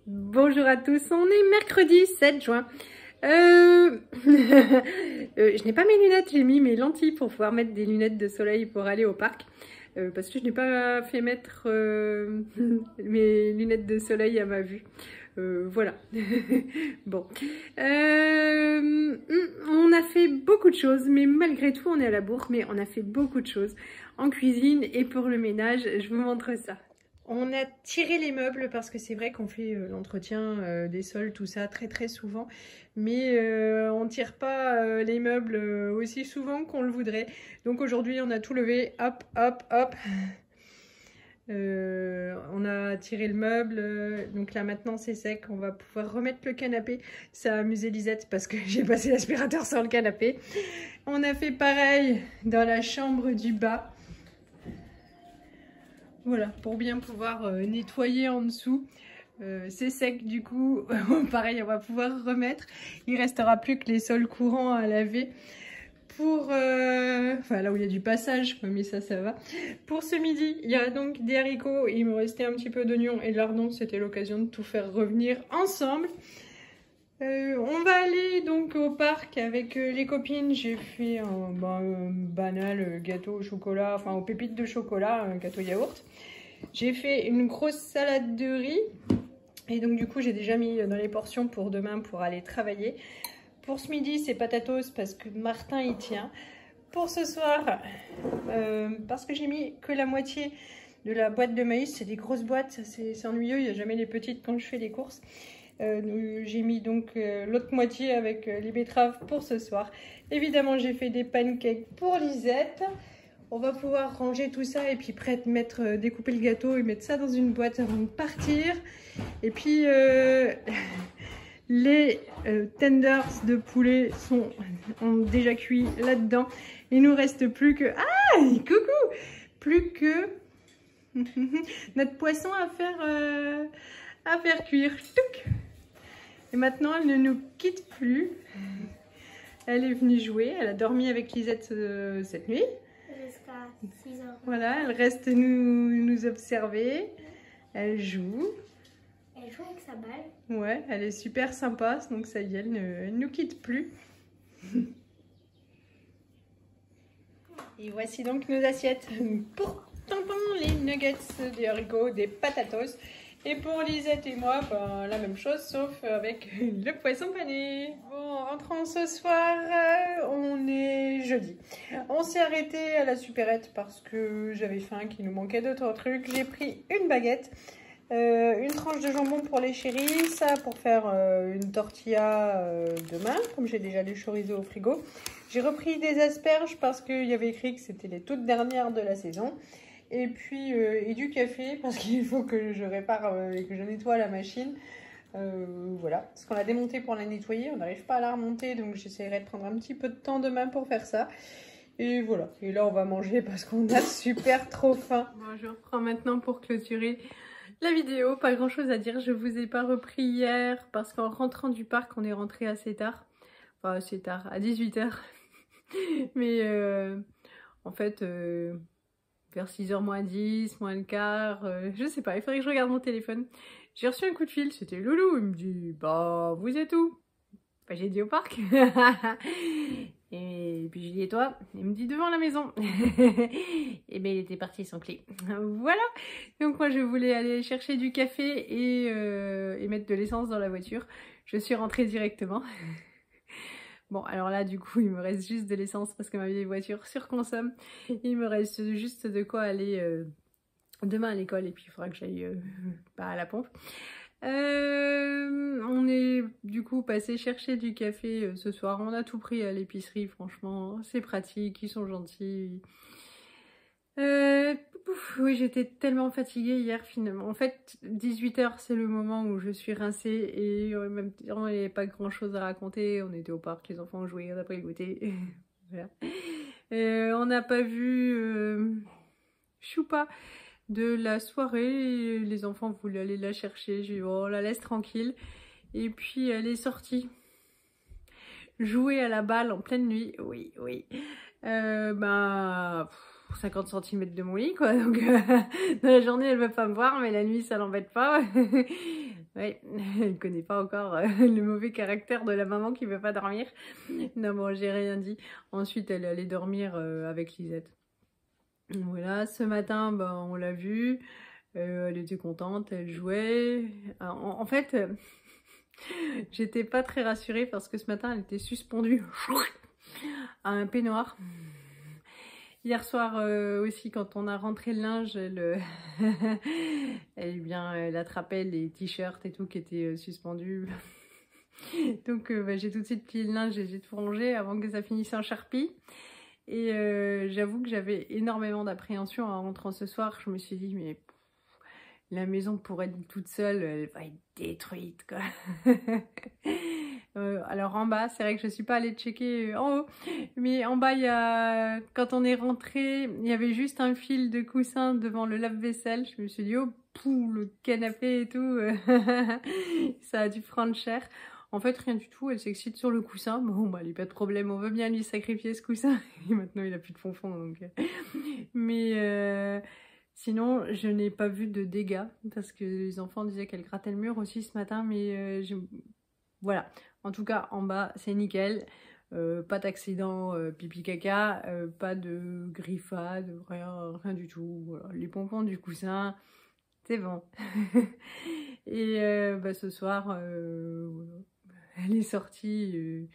Bonjour à tous, on est mercredi 7 juin. Je n'ai pas mes lunettes, j'ai mis mes lentilles pour pouvoir mettre des lunettes de soleil pour aller au parc. Parce que je n'ai pas fait mettre mes lunettes de soleil à ma vue. Voilà. Bon. On a fait beaucoup de choses, mais malgré tout, on est à la bourre, mais on a fait beaucoup de choses en cuisine et pour le ménage. Je vous montre ça. On a tiré les meubles parce que c'est vrai qu'on fait l'entretien des sols, tout ça, très souvent. Mais on ne tire pas les meubles aussi souvent qu'on le voudrait. Donc aujourd'hui, on a tout levé, hop, hop, hop. On a tiré le meuble, donc là maintenant c'est sec, on va pouvoir remettre le canapé. Ça a amusé Lisette parce que j'ai passé l'aspirateur sur le canapé. On a fait pareil dans la chambre du bas. Voilà, pour bien pouvoir nettoyer en dessous. C'est sec du coup, pareil on va pouvoir remettre. Il restera plus que les sols courants à laver. Pour, enfin là où il y a du passage, mais ça va. Pour ce midi, il y a donc des haricots, il me restait un petit peu d'oignons et de lardons, c'était l'occasion de tout faire revenir ensemble. On va aller donc au parc avec les copines. J'ai fait un banal gâteau au chocolat, enfin aux pépites de chocolat, un gâteau yaourt. J'ai fait une grosse salade de riz et donc du coup j'ai déjà mis dans les portions pour demain pour aller travailler. Pour ce midi c'est patatos parce que Martin y tient. Pour ce soir, parce que j'ai mis que la moitié de la boîte de maïs, c'est des grosses boîtes, c'est ennuyeux, il n'y a jamais les petites quand je fais les courses. J'ai mis donc l'autre moitié avec les betteraves pour ce soir. Évidemment, j'ai fait des pancakes pour Lisette. On va pouvoir ranger tout ça et puis découper le gâteau et mettre ça dans une boîte avant de partir. Et puis les tenders de poulet ont déjà cuit là-dedans. Il nous reste plus que... Ah, coucou! Plus que notre poisson à faire cuire. Touc. Et maintenant, elle ne nous quitte plus. Elle est venue jouer. Elle a dormi avec Lisette cette nuit. Jusqu'à 6 heures. Voilà, elle reste nous observer. Elle joue. Elle joue avec sa balle. Ouais, elle est super sympa. Donc ça y est, elle ne nous quitte plus. Et voici donc nos assiettes. Pour Tonton, les nuggets, des haricots, des patatos. Et pour Lisette et moi, la même chose, sauf avec le poisson pané. Bon, en rentrant ce soir, on est jeudi. On s'est arrêté à la supérette parce que j'avais faim, qu'il nous manquait d'autres trucs. J'ai pris une baguette, une tranche de jambon pour les chéris, ça pour faire une tortilla demain, comme j'ai déjà les chorizo au frigo. J'ai repris des asperges parce qu'il y avait écrit que c'était les toutes dernières de la saison. Et puis et du café parce qu'il faut que je répare et que je nettoie la machine. Voilà, parce qu'on l'a démontée pour la nettoyer, on n'arrive pas à la remonter, donc j'essaierai de prendre un petit peu de temps demain pour faire ça. Et voilà, et là on va manger parce qu'on a super trop faim. Bon, je reprends maintenant pour clôturer la vidéo. Pas grand chose à dire, je vous ai pas repris hier parce qu'en rentrant du parc on est rentré assez tard. Enfin assez tard, à 18 h. Mais en fait... vers 6h moins 10, moins le quart, je sais pas, il faudrait que je regarde mon téléphone. J'ai reçu un coup de fil, c'était Loulou, il me dit « Bah, vous êtes où ?» Bah, j'ai dit au parc. Et puis j'ai dit « Et toi ?» Il me dit « Devant la maison. » Et bien il était parti sans clé. Voilà. Donc moi je voulais aller chercher du café et mettre de l'essence dans la voiture. Je suis rentrée directement. Bon, alors là, du coup, il me reste juste de l'essence parce que ma vieille voiture surconsomme. Il me reste juste de quoi aller demain à l'école et puis il faudra que j'aille à la pompe. On est du coup passé chercher du café ce soir. On a tout pris à l'épicerie, franchement, c'est pratique, ils sont gentils. Oui, j'étais tellement fatiguée hier finalement. En fait, 18 h c'est le moment où je suis rincée et en même temps, il n'y avait pas grand chose à raconter. On était au parc, les enfants ont joué, on a pris le goûter. Voilà. On n'a pas vu Choupa de la soirée. Les enfants voulaient aller la chercher. J'ai dit, oh, on la laisse tranquille. Et puis, elle est sortie jouer à la balle en pleine nuit. Oui, oui. 50 cm de mon lit quoi, donc dans la journée elle veut pas me voir mais la nuit ça l'embête pas. Ouais, elle connaît pas encore le mauvais caractère de la maman qui veut pas dormir. Non, bon, j'ai rien dit. Ensuite, elle est allée dormir avec Lisette. Voilà, ce matin, ben, on l'a vue. Elle était contente, elle jouait. En fait, j'étais pas très rassurée parce que ce matin, elle était suspendue à un peignoir. Hier soir aussi, quand on a rentré le linge, elle attrapait les t-shirts et tout qui étaient suspendus. Donc bah, j'ai tout de suite plié le linge et j'ai tout rangé avant que ça finisse en charpie. Et j'avoue que j'avais énormément d'appréhension en rentrant ce soir. Je me suis dit, mais la maison pour être toute seule, elle va être détruite, quoi. Alors en bas, c'est vrai que je suis pas allée checker en haut, mais en bas, quand on est rentré, il y avait juste un fil de coussin devant le lave-vaisselle. Je me suis dit, oh, pou, le canapé et tout, ça a dû prendre cher. En fait, rien du tout, elle s'excite sur le coussin. Bon, bah, il n'y a pas de problème, on veut bien lui sacrifier ce coussin. Et maintenant, il a plus de fonfon, donc... Mais sinon, je n'ai pas vu de dégâts, parce que les enfants disaient qu'elle grattait le mur aussi ce matin, mais voilà. En tout cas, en bas, c'est nickel. Pas d'accident pipi caca, pas de griffade, rien du tout. Voilà. Les pompons du coussin, c'est bon. Et bah, ce soir, elle est sortie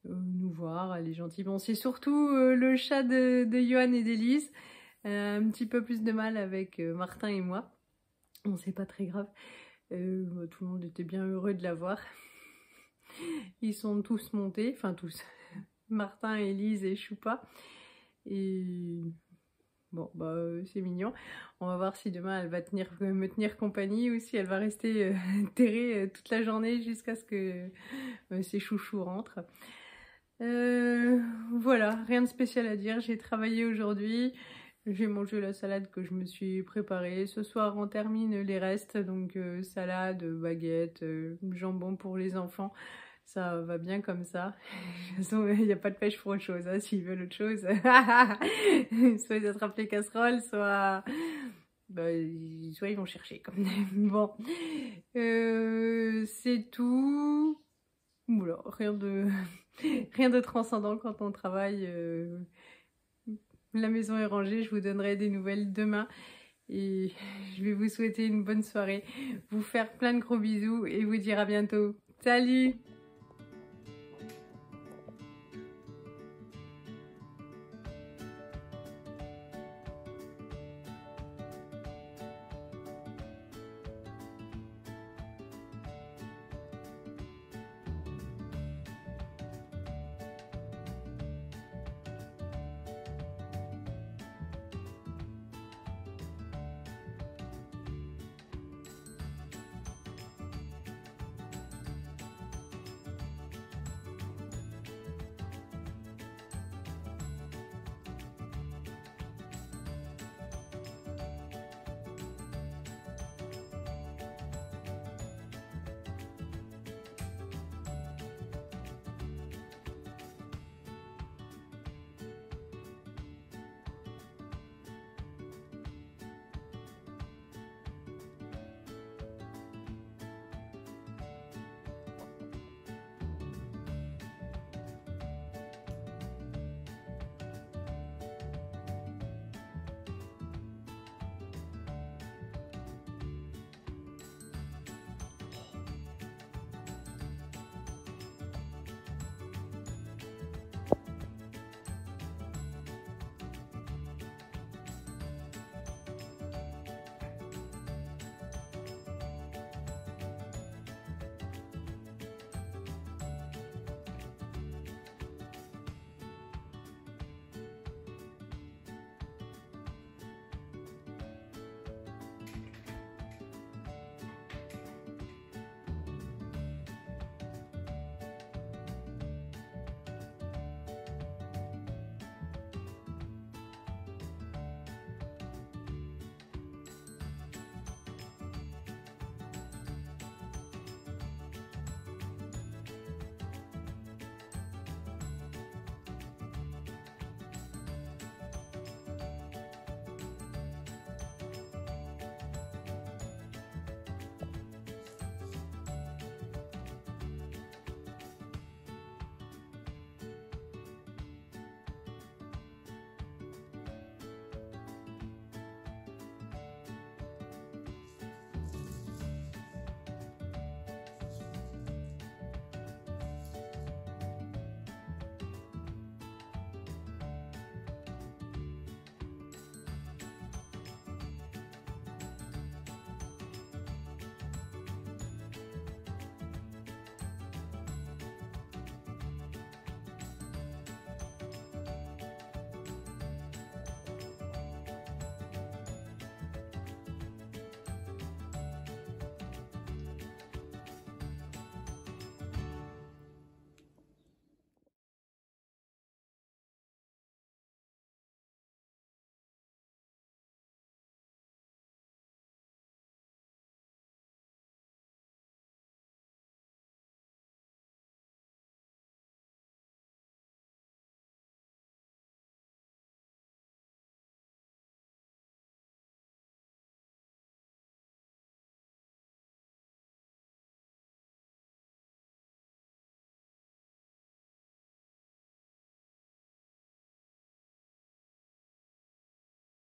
nous voir, elle est gentille. Bon, c'est surtout le chat de Johan et d'Élise. Un petit peu plus de mal avec Martin et moi. Bon, c'est pas très grave. Bah, tout le monde était bien heureux de la voir. Ils sont tous montés, enfin tous. Martin, Élise et Choupa. Et bon, bah c'est mignon. On va voir si demain elle va me tenir compagnie ou si elle va rester terrée toute la journée jusqu'à ce que ses chouchous rentrent. Voilà, rien de spécial à dire. J'ai travaillé aujourd'hui. J'ai mangé la salade que je me suis préparée. Ce soir, on termine les restes. Donc, salade, baguette, jambon pour les enfants. Ça va bien comme ça. De toute façon, il n'y a pas de pêche pour autre chose. Hein, s'ils veulent autre chose. Soit ils attrapent les casseroles, soit... Bah, soit ils vont chercher. Comme... Bon. C'est tout. Voilà, rien de transcendant quand on travaille. La maison est rangée, je vous donnerai des nouvelles demain. Et je vais vous souhaiter une bonne soirée, vous faire plein de gros bisous et vous dire à bientôt. Salut!